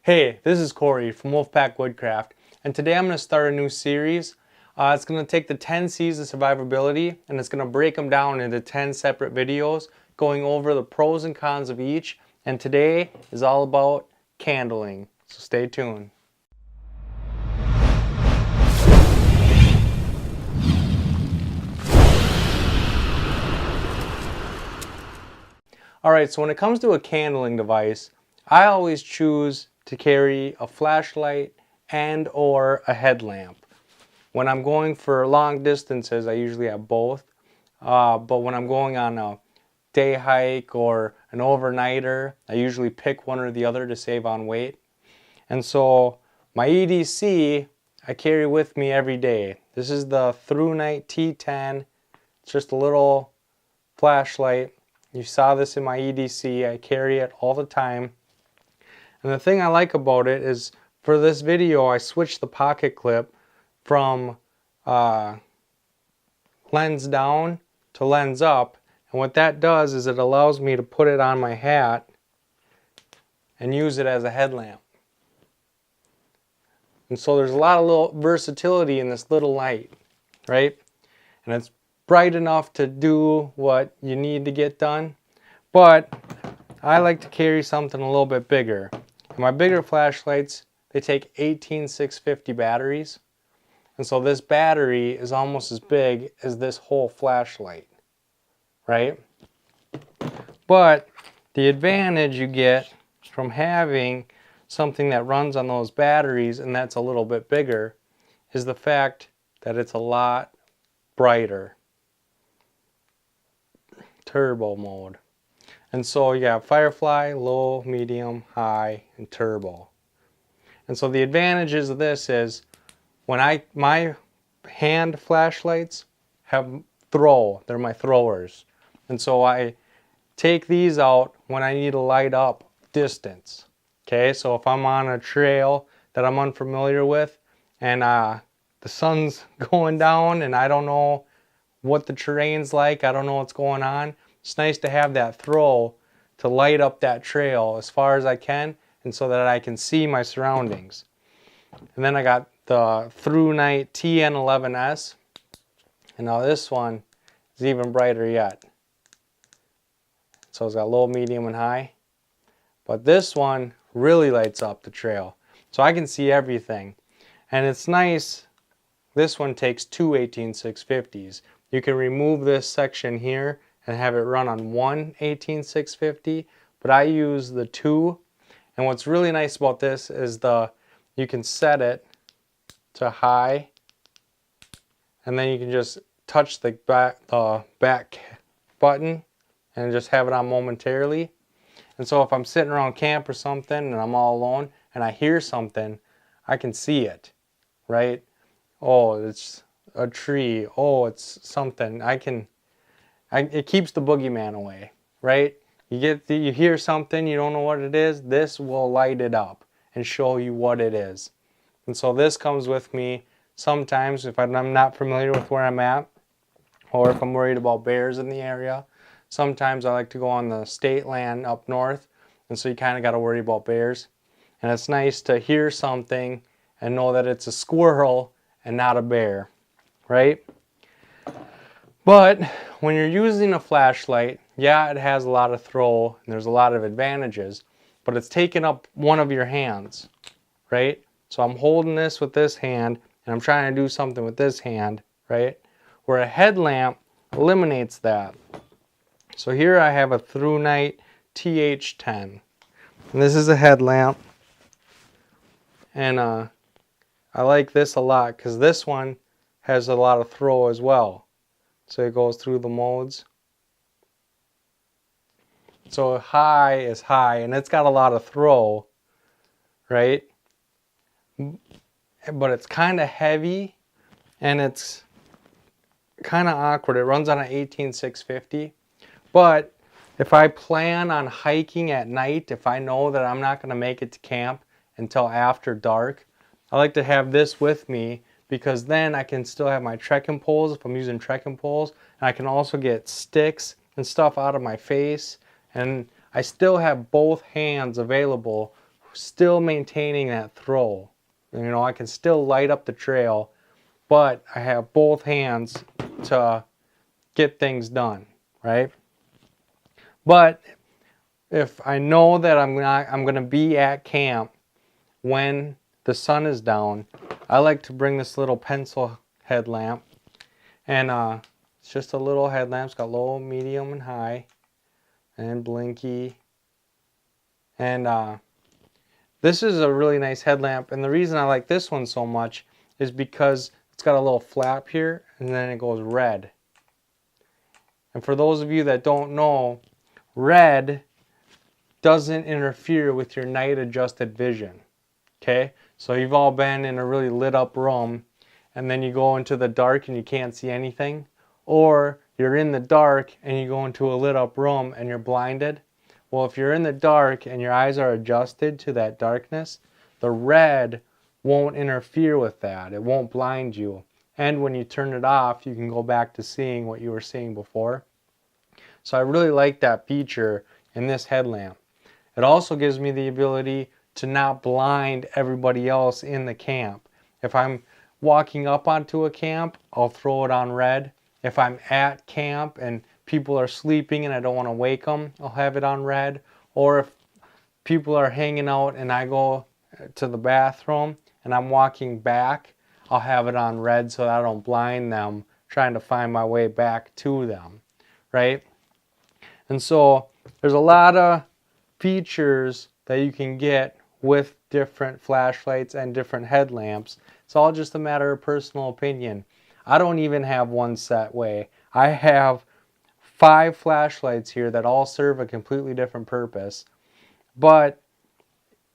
Hey, this is Corey from Wolfpack Woodcraft, and today I'm going to start a new series. It's going to take the 10 C's of survivability and it's going to break them down into 10 separate videos going over the pros and cons of each, and today is all about candling, so stay tuned. Alright, so when it comes to a candling device, I always choose to carry a flashlight and or a headlamp. When I'm going for long distances, I usually have both. But when I'm going on a day hike or an overnighter, I usually pick one or the other to save on weight. And so my EDC, I carry with me every day. This is the Through Night T10. It's just a little flashlight. You saw this in my EDC. I carry it all the time. And the thing I like about it is, for this video, I switched the pocket clip from lens down to lens up. And what that does is it allows me to put it on my hat and use it as a headlamp. And so there's a lot of little versatility in this little light, right? And it's bright enough to do what you need to get done. But I like to carry something a little bit bigger. And my bigger flashlights, they take 18650 batteries. And so this battery is almost as big as this whole flashlight, right? But the advantage you get from having something that runs on those batteries and that's a little bit bigger is the fact that it's a lot brighter. Turbo mode. And so you have Firefly, low, medium, high, and turbo. And so the advantages of this is when my hand flashlights have they're my throwers. And so I take these out when I need to light up distance. Okay, so if I'm on a trail that I'm unfamiliar with and the sun's going down and I don't know what the terrain's like, I don't know what's going on, it's nice to have that throw to light up that trail as far as I can, and so that I can see my surroundings. And then I got the Through Night TN11S, and now this one is even brighter yet. So it's got low, medium, and high. But this one really lights up the trail, so I can see everything. And it's nice, this one takes two 18650s. You can remove this section here and have it run on one 18650, but I use the two. And what's really nice about this is you can set it to high, and then you can just touch the back button and just have it on momentarily. And so if I'm sitting around camp or something and I'm all alone and I hear something, I can see it, right? Oh, it's a tree. Oh, it's something. It keeps the boogeyman away, right? You hear something, you don't know what it is, this will light it up and show you what it is. And so this comes with me sometimes if I'm not familiar with where I'm at, or if I'm worried about bears in the area. Sometimes I like to go on the state land up north, and so you kind of got to worry about bears. And it's nice to hear something and know that it's a squirrel and not a bear, right? But when you're using a flashlight, yeah, it has a lot of throw and there's a lot of advantages, but it's taking up one of your hands, right? So I'm holding this with this hand and I'm trying to do something with this hand, right? Where a headlamp eliminates that. So here I have a Through Night TH10. And this is a headlamp. And I like this a lot because this one has a lot of throw as well. So it goes through the modes. So high is high, and it's got a lot of throw, right? But it's kind of heavy, and it's kind of awkward. It runs on an 18650. But if I plan on hiking at night, if I know that I'm not going to make it to camp until after dark, I like to have this with me, because then I can still have my trekking poles if I'm using trekking poles, and I can also get sticks and stuff out of my face, and I still have both hands available still maintaining that throw. You know, I can still light up the trail, but I have both hands to get things done, right? But if I know that I'm going to be at camp when the sun is down, I like to bring this little pencil headlamp, and it's just a little headlamp. It's got low, medium, and high, and blinky, and this is a really nice headlamp, and the reason I like this one so much is because it's got a little flap here, and then it goes red. And for those of you that don't know, red doesn't interfere with your night adjusted vision. Okay? So you've all been in a really lit up room, and then you go into the dark and you can't see anything, or you're in the dark and you go into a lit up room and you're blinded. Well, if you're in the dark and your eyes are adjusted to that darkness, the red won't interfere with that. It won't blind you. And when you turn it off, you can go back to seeing what you were seeing before. So I really like that feature in this headlamp. It also gives me the ability to not blind everybody else in the camp. If I'm walking up onto a camp, I'll throw it on red. If I'm at camp and people are sleeping and I don't want to wake them, I'll have it on red. Or if people are hanging out and I go to the bathroom and I'm walking back, I'll have it on red so that I don't blind them trying to find my way back to them, right? And so there's a lot of features that you can get with different flashlights and different headlamps. It's all just a matter of personal opinion. I don't even have one set way. I have 5 flashlights here that all serve a completely different purpose. But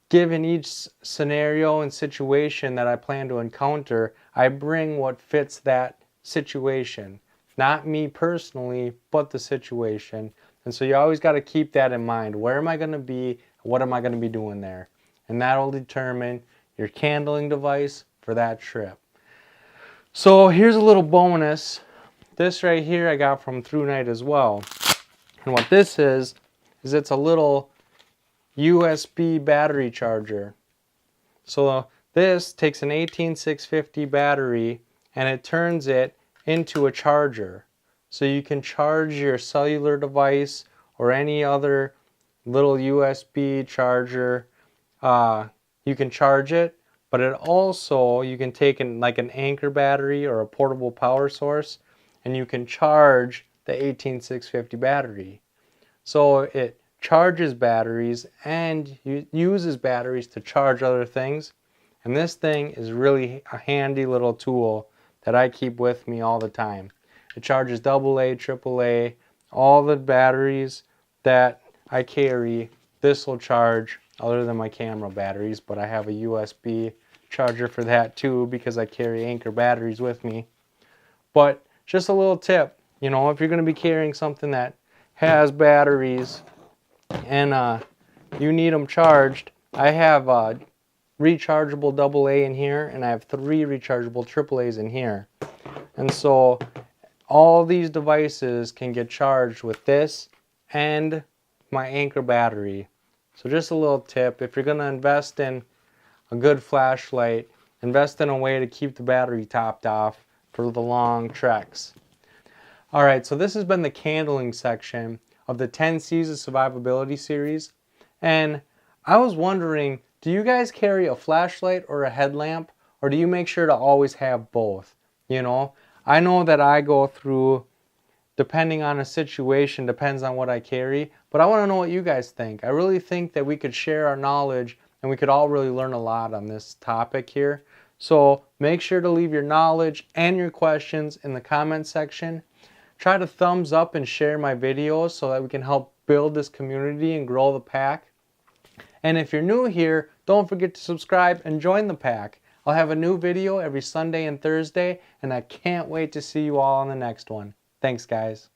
given each scenario and situation that I plan to encounter, I bring what fits that situation. Not me personally, but the situation. And so you always got to keep that in mind. Where am I going to be? What am I going to be doing there? And that will determine your candling device for that trip. So here's a little bonus. This right here I got from Through Night as well. And what this is it's a little USB battery charger. So this takes an 18650 battery and it turns it into a charger. So you can charge your cellular device or any other little USB charger. You can charge it, but it also, you can take like an anchor battery or a portable power source and you can charge the 18650 battery. So it charges batteries and uses batteries to charge other things. And this thing is really a handy little tool that I keep with me all the time. It charges AA, AAA, all the batteries that I carry. This will charge other than my camera batteries, but I have a USB charger for that too because I carry Anchor batteries with me. But just a little tip, you know, if you're going to be carrying something that has batteries and you need them charged, I have rechargeable AA in here and I have 3 rechargeable AAAs in here. And so all these devices can get charged with this and my Anchor battery. So just a little tip, if you're going to invest in a good flashlight, invest in a way to keep the battery topped off for the long treks. Alright, so this has been the candling section of the 10 C's of Survivability series. And I was wondering, do you guys carry a flashlight or a headlamp? Or do you make sure to always have both? You know, I know that I go through, depending on a situation, depends on what I carry. But I want to know what you guys think. I really think that we could share our knowledge and we could all really learn a lot on this topic here. So make sure to leave your knowledge and your questions in the comment section. Try to thumbs up and share my videos so that we can help build this community and grow the pack. And if you're new here, don't forget to subscribe and join the pack. I'll have a new video every Sunday and Thursday, and I can't wait to see you all on the next one. Thanks, guys.